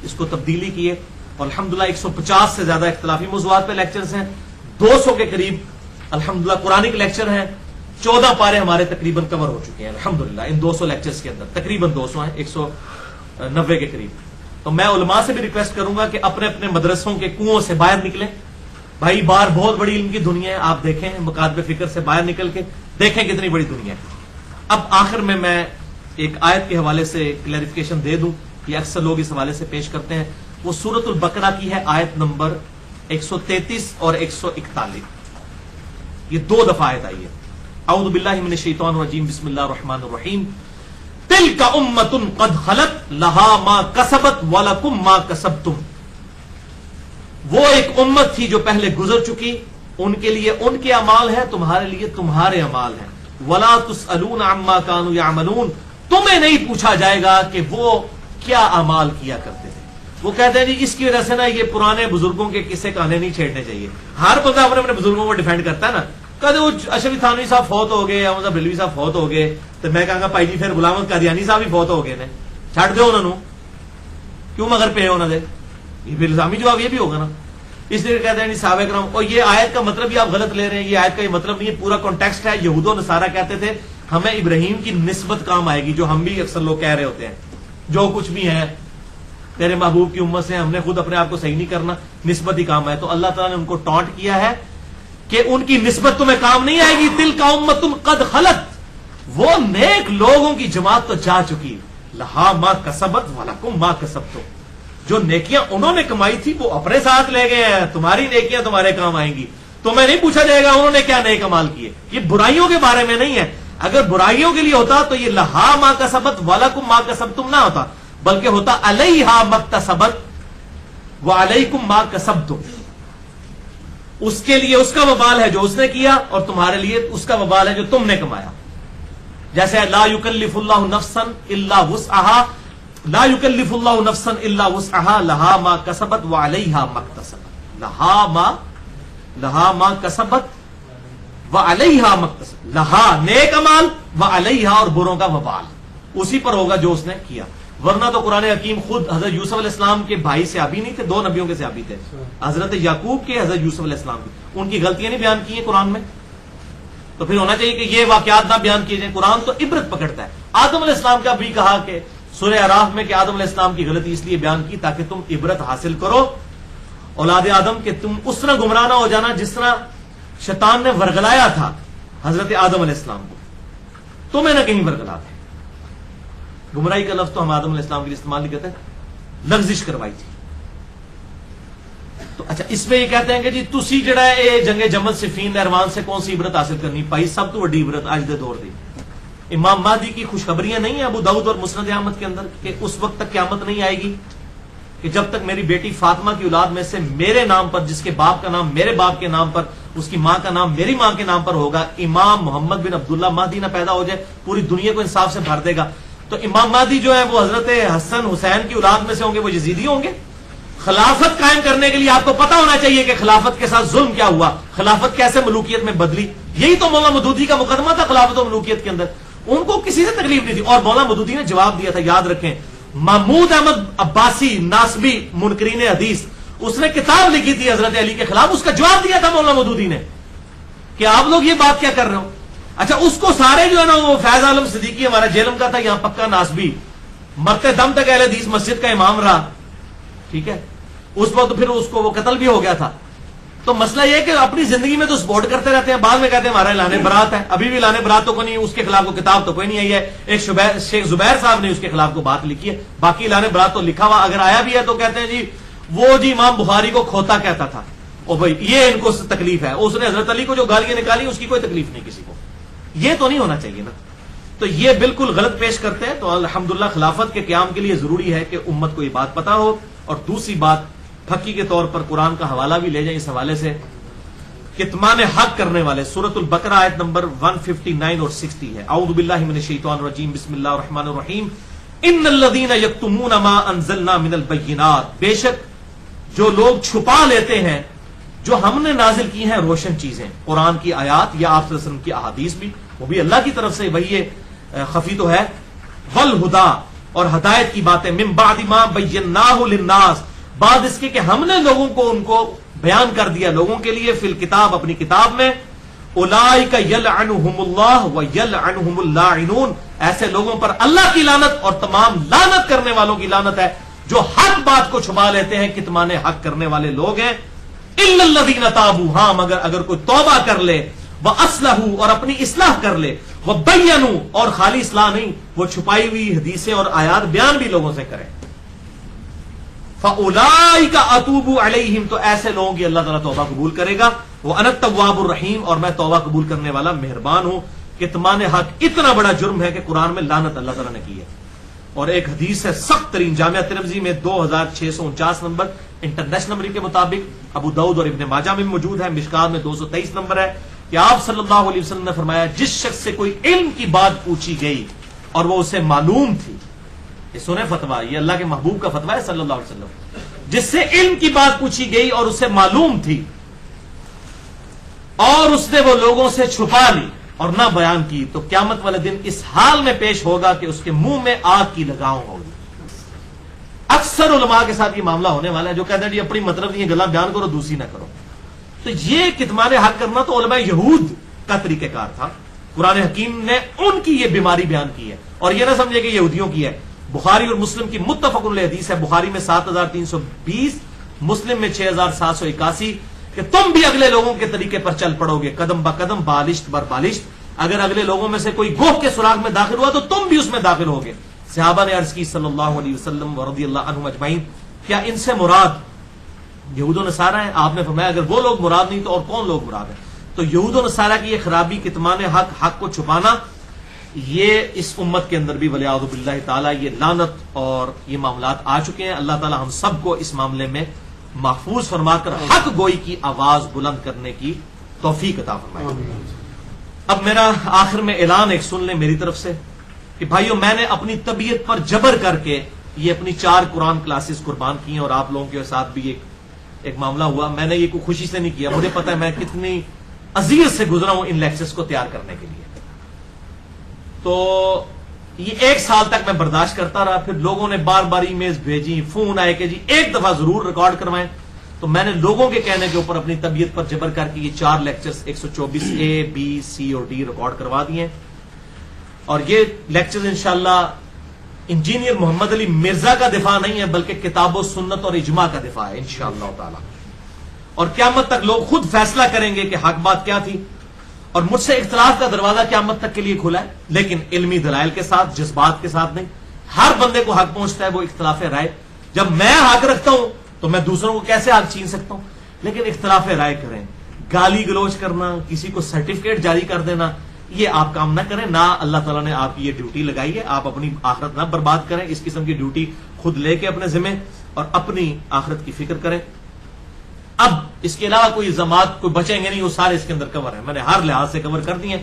اس کو تبدیلی کیے. اور الحمدللہ 150 سے زیادہ اختلافی موضوعات پہ لیکچرز ہیں. 200 کے قریب الحمدللہ قرآنک لیکچر ہیں. 14 پارے ہمارے تقریباً کور ہو چکے ہیں الحمدللہ ان 200 لیکچرز کے اندر. تقریباً 200 ہیں، 190 کے قریب. تو میں علماء سے بھی ریکویسٹ کروں گا کہ اپنے اپنے مدرسوں کے کنویں سے باہر نکلیں. بھائی باہر بہت بڑی علم کی دنیا ہے. آپ دیکھیں مکاتب فکر سے باہر نکل کے دیکھیں کتنی بڑی دنیا ہے. اب آخر میں ایک آیت کے حوالے سے کلیریفیکیشن دے دوں. یہ اکثر لوگ اس حوالے سے پیش کرتے ہیں. وہ سورۃ البقرہ کی ہے، آیت نمبر 133 اور 141. یہ 2 دفعہ آیت آئی ہے. اعوذ باللہ من الشیطان الرجیم، بسم اللہ الرحمن الرحیم. تلک امۃ قد خلت لہا ما کسبت ولکم ما کسبتم. وہ ایک امت تھی جو پہلے گزر چکی، ان کے لیے ان کے اعمال ہیں، تمہارے لیے تمہارے اعمال ہیں. ولا تسألون عما كانوا يعملون. تمہیں نہیں پوچھا جائے گا کہ وہ کیا اعمال کیا کرتے تھے. وہ کہتے ہیں جی اس کی وجہ سے نا یہ پرانے بزرگوں کے قصے کہانے نہیں چھیڑنے چاہیے. ہر بندہ اپنے اپنے بزرگوں کو ڈیفینڈ کرتا ہے نا. کہتے وہ اشرف تھانوی صاحب فوت ہو گئے، احمد بریلوی صاحب فوت ہو گئے، تو میں کہاں گا بھائی جی پھر غلام احمد قادیانی صاحب بھی فوت ہو گئے نے، چھڈ دو انہوں کیوں مگر پہ انہوں نے. یہ پھر الزامی جواب یہ بھی ہوگا نا. اس لیے کہتے ہیں صحابہ کرام. اور یہ آیت کا مطلب بھی آپ غلط لے رہے ہیں. یہ آیت کا یہ مطلب نہیں ہے، پورا کانٹیکسٹ ہے. یہود و نصارہ کہتے تھے ہمیں ابراہیم کی نسبت کام آئے گی، جو ہم بھی اکثر لوگ کہہ رہے ہوتے ہیں جو کچھ بھی ہیں تیرے محبوب کی امت سے، ہم نے خود اپنے آپ کو صحیح نہیں کرنا، نسبت ہی کام آئے. تو اللہ تعالیٰ نے ان کو ٹانٹ کیا ہے کہ ان کی نسبت تمہیں کام نہیں آئے گی. تلک امۃ قد خلت، وہ نیک لوگوں کی جماعت تو جا چکی. لہا ما کسبت ولکم ما کسبتم. جو نیکیاں انہوں نے کمائی تھی وہ اپنے ساتھ لے گئے ہیں، تمہاری نیکیاں تمہارے کام آئیں گی. تمہیں نہیں پوچھا جائے گا انہوں نے کیا نئے کمال کیے. یہ برائیوں کے بارے میں نہیں ہے. اگر برائیوں کے لیے ہوتا تو یہ لہا ما کسبت ولکم ما کسبتم نہ ہوتا، بلکہ ہوتا علیہا مکتسبت وعلیکم ما کسبتم. اس کے لیے اس کا وبال ہے جو اس نے کیا، اور تمہارے لیے اس کا وبال ہے جو تم نے کمایا. جیسے لا یکلف اللہ نفسا الا وسعها، لا یکلف اللہ نفسا الا وسعها لہا ما کسبت وعلیہا مکتسبت. لہا ما کسبت وعلیہا مکتسبت. لہا نیک امال، وعلیہا اور بروں کا وبال اسی پر ہوگا جو اس نے کیا. ورنہ تو قرآن حکیم خود حضرت یوسف علیہ السلام کے بھائی صحابی نہیں تھے، 2 نبیوں کے صحابی تھے، حضرت یعقوب کے، حضرت یوسف علیہ السلام کے. ان کی غلطیاں نہیں بیان کی ہیں قرآن میں، تو پھر ہونا چاہیے کہ یہ واقعات نہ بیان کیے جائیں. قرآن تو عبرت پکڑتا ہے. آدم علیہ السلام کا بھی کہا کہ سورہ اعراف میں کہ آدم علیہ السلام کی غلطی اس لیے بیان کی تاکہ تم عبرت حاصل کرو اولاد آدم، کہ تم اس طرح گمراہ نہ ہو جانا جس طرح شیطان نے ورگلایا تھا حضرت آدم علیہ السلام کو. تمہیں نہ کہیں ورگلا دے. گمراہی کا لفظ تو ہم آدم علیہ السلام کے لیے استعمال نہیں کرتے، لغزش کروائی تھی. تو اچھا اس میں یہ کہتے ہیں کہ جی تسی جڑا ہے اے جنگ جمل صفین نہروان سے کون سی عبرت حاصل کرنی پائی؟ سب تو بڑی عبرت آج دے دور دی امام مہدی کی خوشخبریاں نہیں ہیں ابو داؤد اور مسند احمد کے اندر کہ اس وقت تک قیامت نہیں آئے گی کہ جب تک میری بیٹی فاطمہ کی اولاد میں سے میرے نام پر، جس کے باپ کا نام میرے باپ کے نام پر، اس کی ماں کا نام میری ماں کے نام پر ہوگا، امام محمد بن عبداللہ مہدی نہ پیدا ہو جائے، پوری دنیا کو انصاف سے بھر دے گا. تو امام مہدی جو ہے وہ حضرت حسن حسین کی اولاد میں سے ہوں گے، وہ یزیدی ہوں گے. خلافت قائم کرنے کے لیے آپ کو پتا ہونا چاہیے کہ خلافت کے ساتھ ظلم کیا ہوا، خلافت کیسے ملوکیت میں بدلی. یہی تو مولانا مودودی کا مقدمہ تھا خلافت و ملوکیت کے اندر. ان کو کسی سے تکلیف نہیں تھی، اور مولانا مودودی نے جواب دیا تھا. یاد رکھیں، محمود احمد عباسی ناسبی منکرین حدیث، اس نے کتاب لکھی تھی حضرت علی کے خلاف، اس کا جواب دیا تھا مولانا مودودی نے کہ آپ لوگ یہ بات کیا کر رہے ہو. اچھا اس کو سارے جو ہے نا، وہ فیض عالم صدیقی ہمارا جیلم کا تھا، یہاں پکا ناسبی، مرتے دم تک اہل حدیث مسجد کا امام رہا. ٹھیک ہے، اس وقت پھر اس کو وہ قتل بھی ہو گیا تھا. تو مسئلہ یہ کہ اپنی زندگی میں تو سپورٹ کرتے رہتے ہیں، بعد میں کہتے ہیں ہمارا اعلان برات ہے. ابھی بھی اعلان برات تو کوئی نہیں، اس کے خلاف کو کتاب تو کوئی نہیں آئی ہے. ایک شیخ زبیر صاحب نے اس کے خلاف کو بات لکھی ہے، باقی اعلان برات تو لکھا ہوا اگر آیا بھی ہے تو کہتے ہیں جی وہ جی امام بخاری کو کھوتا کہتا تھا. او بھائی یہ ان کو تکلیف ہے، اس نے حضرت علی کو جو گالیاں نکالی اس کی کوئی تکلیف نہیں کسی کو. یہ تو نہیں ہونا چاہیے نا. تو یہ بالکل غلط پیش کرتے ہیں. تو الحمدللہ خلافت کے قیام کے لیے ضروری ہے کہ امت کو یہ بات پتا ہو. اور دوسری بات پھکی کے طور پر قرآن کا حوالہ بھی لے جائیں اس حوالے سے. کتمان حق کرنے والے سورۃ البقرہ آیت نمبر 159 اور 60 ہے. اعوذ باللہ من الشیطان الرجیم، بسم اللہ الرحمن الرحیم. ان الذین یکتمون ما انزلنا من البینات، بے شک جو لوگ چھپا لیتے ہیں جو ہم نے نازل کی ہیں روشن چیزیں، قرآن کی آیات یا آپ صلی اللہ علیہ وسلم کی احادیث بھی، وہ بھی اللہ کی طرف سے وہی خفی تو ہے، والہدا اور ہدایت کی باتیں، من بعد ما بیناہ للناس، بعد اس کے کہ ہم نے لوگوں کو ان کو بیان کر دیا لوگوں کے لیے، فی الکتاب اپنی کتاب میں. اولئک یلعنہم اللہ ویلعنہم اللاعنون، ایسے لوگوں پر اللہ کی لعنت اور تمام لعنت کرنے والوں کی لعنت ہے جو حق بات کو چھپا لیتے ہیں، کتمان حق کرنے والے لوگ ہیں. الا الذین تابوا، ہاں مگر اگر کوئی توبہ کر لے، واصلحوا اور اپنی اصلاح کر لے، وبینوا اور خالی اصلاح نہیں، وہ چھپائی ہوئی حدیثیں اور آیات بیان بھی لوگوں سے کرے. فَأُولَئِكَ أَتُوبُ عَلَيْهِمْ، تو ایسے لوگوں کی اللہ تعالیٰ توبہ قبول کرے گا. وَأَنَا التَّوَّابُ الرَّحِيمُ، اور میں توبہ قبول کرنے والا مہربان ہوں. کتمان حق اتنا بڑا جرم ہے کہ قرآن میں لعنت اللہ تعالیٰ نے کی ہے. اور ایک حدیث ہے سخت ترین، جامعہ ترمذی میں 2649 نمبر انٹرنیشنل نمبر کے مطابق، ابو داؤد اور ابن ماجہ میں موجود ہے، مشکات میں 223 نمبر ہے، کہ آپ صلی اللہ علیہ وسلم نے فرمایا جس شخص سے کوئی علم کی بات پوچھی گئی اور وہ اسے معلوم تھی، یہ سنیں فتویٰ، یہ اللہ کے محبوب کا فتویٰ ہے صلی اللہ علیہ وسلم، جس سے علم کی بات پوچھی گئی اور اسے معلوم تھی اور اس نے وہ لوگوں سے چھپا لی اور نہ بیان کی، تو قیامت والے دن اس حال میں پیش ہوگا کہ اس کے منہ میں آگ کی لگاؤں ہوگی. اکثر علماء کے ساتھ یہ معاملہ ہونے والا ہے جو کہتے ہیں جی اپنی مطلب نہیں گلا بیان کرو دوسری نہ کرو. تو یہ کتمان حق کرنا تو علماء یہود کا طریقہ کار تھا. قرآن حکیم نے ان کی یہ بیماری بیان کی ہے، اور یہ نہ سمجھے کہ یہودیوں کی ہے. بخاری اور مسلم کی متفق علیہ حدیث ہے، بخاری میں 7320، مسلم میں 6781، کہ تم بھی اگلے لوگوں کے طریقے پر چل پڑو گے قدم با قدم، بالشت بر بالشت. اگر اگلے لوگوں میں سے کوئی گوہ کے سراغ میں داخل ہوا تو تم بھی اس میں داخل ہوگے. صحابہ نے عرض کی صلی اللہ علیہ وسلم ورضی اللہ عنہم اجمعین، کیا ان سے مراد یہود و نصارہ ہیں. آپ نے فرمایا اگر وہ لوگ مراد نہیں تو اور کون لوگ مراد ہیں؟ تو یہود و نصارہ کی یہ خرابی، کتمان حق کو چھپانا، یہ اس امت کے اندر بھی ولیعوذ باللہ تعالی یہ لعنت اور یہ معاملات آ چکے ہیں. اللہ تعالی ہم سب کو اس معاملے میں محفوظ فرما کر حق گوئی کی آواز بلند کرنے کی توفیق عطا فرمائے. اب میرا آخر میں اعلان ایک سن لیں میری طرف سے کہ بھائیو، میں نے اپنی طبیعت پر جبر کر کے یہ اپنی 4 قرآن کلاسز قربان کی ہیں، اور آپ لوگوں کے ساتھ بھی ایک معاملہ ہوا. میں نے یہ کوئی خوشی سے نہیں کیا، مجھے پتا ہے میں کتنی اذیت سے گزرا ہوں ان لیکچرز کو تیار کرنے کے لیے. تو یہ 1 سال تک میں برداشت کرتا رہا. پھر لوگوں نے بار بار ای میلز بھیجی، فون آئے کہ جی ایک دفعہ ضرور ریکارڈ کروائیں. تو میں نے لوگوں کے کہنے کے اوپر اپنی طبیعت پر جبر کر کے یہ 4 لیکچرز 124 A, B, C اور D ریکارڈ کروا دیے ہیں. اور یہ لیکچرز انشاءاللہ انجینئر محمد علی مرزا کا دفاع نہیں ہے، بلکہ کتاب و سنت اور اجماع کا دفاع ہے انشاءاللہ تعالی. اور قیامت تک لوگ خود فیصلہ کریں گے کہ حق بات کیا تھی. اور مجھ سے اختلاف کا دروازہ قیامت تک کے لیے کھلا ہے، لیکن علمی دلائل کے ساتھ، جذبات کے ساتھ نہیں. ہر بندے کو حق پہنچتا ہے وہ اختلاف رائے. جب میں حق رکھتا ہوں تو میں دوسروں کو کیسے حق چھین سکتا ہوں؟ لیکن اختلاف رائے کریں، گالی گلوچ کرنا، کسی کو سرٹیفکیٹ جاری کر دینا، یہ آپ کام نہ کریں. نہ اللہ تعالیٰ نے آپ کی یہ ڈیوٹی لگائی ہے. آپ اپنی آخرت نہ برباد کریں. اس قسم کی ڈیوٹی خود لے کے اپنے ذمہ اور اپنی آخرت کی فکر کریں. اب اس کے علاوہ کوئی الزامات کوئی بچیں گے نہیں، وہ سارے اس کے اندر کور ہیں. میں نے ہر لحاظ سے کور کر دیے ہیں.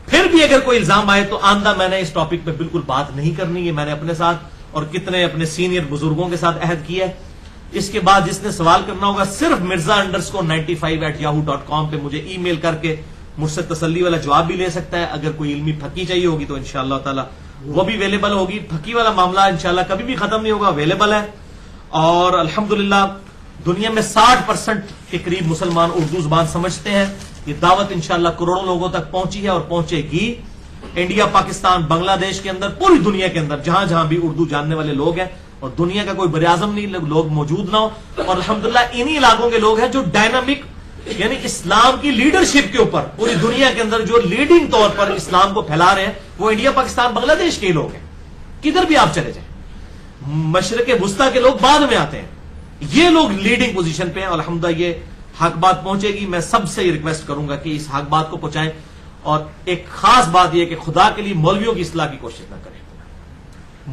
پھر بھی اگر کوئی الزام آئے تو آندہ میں نے اس ٹاپک پہ بالکل بات نہیں کرنی. یہ میں نے اپنے ساتھ اور کتنے اپنے سینئر بزرگوں کے ساتھ عہد کیا ہے. اس کے بعد جس نے سوال کرنا ہوگا صرف mirza_95@yahoo.com پہ مجھے ای میل کر کے مجھ سے تسلی والا جواب بھی لے سکتا ہے. اگر کوئی علمی پھکی چاہیے ہوگی تو انشاءاللہ تعالی وہ بھی اویلیبل ہوگی. پھکی والا معاملہ انشاءاللہ کبھی بھی ختم نہیں ہوگا، اویلیبل ہے. اور الحمدللہ دنیا میں 60% کے قریب مسلمان اردو زبان سمجھتے ہیں. یہ دعوت انشاءاللہ کروڑوں لوگوں تک پہنچی ہے اور پہنچے گی. انڈیا، پاکستان، بنگلہ دیش کے اندر، پوری دنیا کے اندر جہاں جہاں بھی اردو جاننے والے لوگ ہیں، اور دنیا کا کوئی بر اعظم نہیں لوگ موجود نہ ہو. اور الحمدللہ انہی علاقوں کے لوگ ہیں جو ڈائنامک یعنی اسلام کی لیڈرشپ کے اوپر پوری دنیا کے اندر جو لیڈنگ طور پر اسلام کو پھیلا رہے ہیں، وہ انڈیا، پاکستان، بنگلہ دیش کے لوگ ہیں. کدھر بھی آپ چلے جائیں، مشرق وسطیٰ کے لوگ بعد میں آتے ہیں، یہ لوگ لیڈنگ پوزیشن پہ ہیں. اور الحمدللہ یہ حق بات پہنچے گی. میں سب سے یہ ریکویسٹ کروں گا کہ اس حق بات کو پہنچائیں. اور ایک خاص بات یہ کہ خدا کے لیے مولویوں کی اصلاح کی کوشش نہ کریں.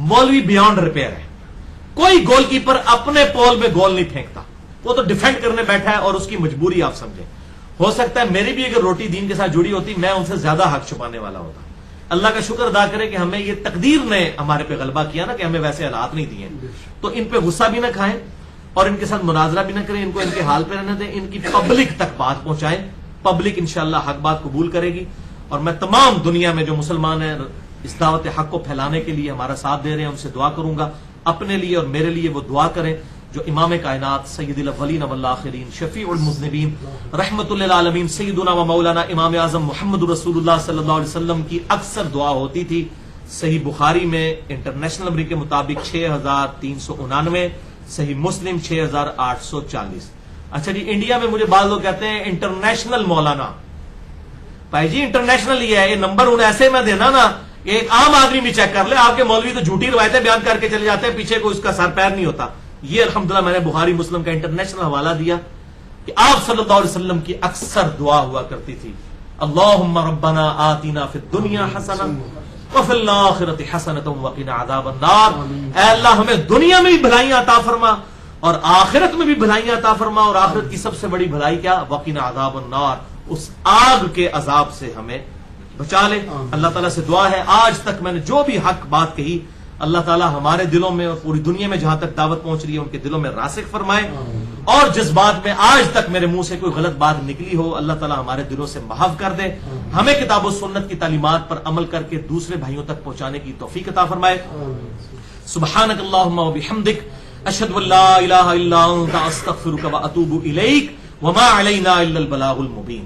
مولوی بیانڈ ریپیئر ہے. کوئی گول کیپر اپنے پول میں گول نہیں پھینکتا، وہ تو ڈیفینڈ کرنے بیٹھا ہے اور اس کی مجبوری آپ سمجھیں. ہو سکتا ہے میری بھی اگر روٹی دین کے ساتھ جڑی ہوتی میں ان سے زیادہ حق چھپانے والا ہوتا. اللہ کا شکر ادا کرے کہ ہمیں یہ تقدیر نے ہمارے پہ غلبہ کیا نا کہ ہمیں ویسے حالات نہیں دیے. تو ان پہ غصہ بھی نہ کھائیں اور ان کے ساتھ مناظرہ بھی نہ کریں. ان کو ان کے حال پہ رہنے دیں. ان کی پبلک تک بات پہنچائیں. پبلک انشاءاللہ حق بات قبول کرے گی. اور میں تمام دنیا میں جو مسلمان ہیں اس دعوت حق کو پھیلانے کے لیے ہمارا ساتھ دے رہے ہیں ان سے دعا کروں گا. اپنے لیے اور میرے لیے وہ دعا کریں جو امام کائنات سید الاولین والآخرین شفیع المذنبین رحمت للعالمین سیدنا و مولانا امام اعظم محمد رسول اللہ صلی اللہ علیہ وسلم کی اکثر دعا ہوتی تھی. صحیح بخاری میں انٹرنیشنل نمبر کے مطابق 6399، صحیح مسلم 6840. اچھا جی، انڈیا میں مجھے بعض لوگ کہتے ہیں انٹرنیشنل مولانا. بھائی جی انٹرنیشنل یہ ہے، یہ نمبر انہیں ایسے میں دینا نا ایک عام آدمی بھی چیک کر لے. آپ کے مولوی تو جھوٹی روایتیں بیان کر کے چلے جاتے ہیں، پیچھے کوئی اس کا سر پیر نہیں ہوتا. یہ الحمدللہ میں نے بخاری مسلم کا انٹرنیشنل حوالہ دیا کہ آپ صلی اللہ علیہ وسلم کی اکثر دعا ہوا کرتی تھی، اللہم ربنا آتنا فی الدنیا حسنہ وفی الآخرۃ حسنۃ وقنا عذاب النار. اے اللہ ہمیں دنیا میں بھی بھلائیاں عطا فرما اور آخرت میں بھی بھلائیاں عطا فرما. اور آخرت کی سب سے بڑی بھلائی کیا؟ وقنا عذاب النار، اس آگ کے عذاب سے ہمیں بچا لے. اللہ تعالیٰ سے دعا ہے آج تک میں نے جو بھی حق بات کہی اللہ تعالیٰ ہمارے دلوں میں اور پوری دنیا میں جہاں تک دعوت پہنچ رہی ہے ان کے دلوں میں راسخ فرمائے. اور جس بات میں آج تک میرے منہ سے کوئی غلط بات نکلی ہو اللہ تعالیٰ ہمارے دلوں سے محو کر دے. ہمیں کتاب و سنت کی تعلیمات پر عمل کر کے دوسرے بھائیوں تک پہنچانے کی توفیق عطا فرمائے. سبحانک اللہم و بحمدک اشہد ان لا الہ الا انت استغفرک و اتوب الیک وما علینا الا البلاغ المبین.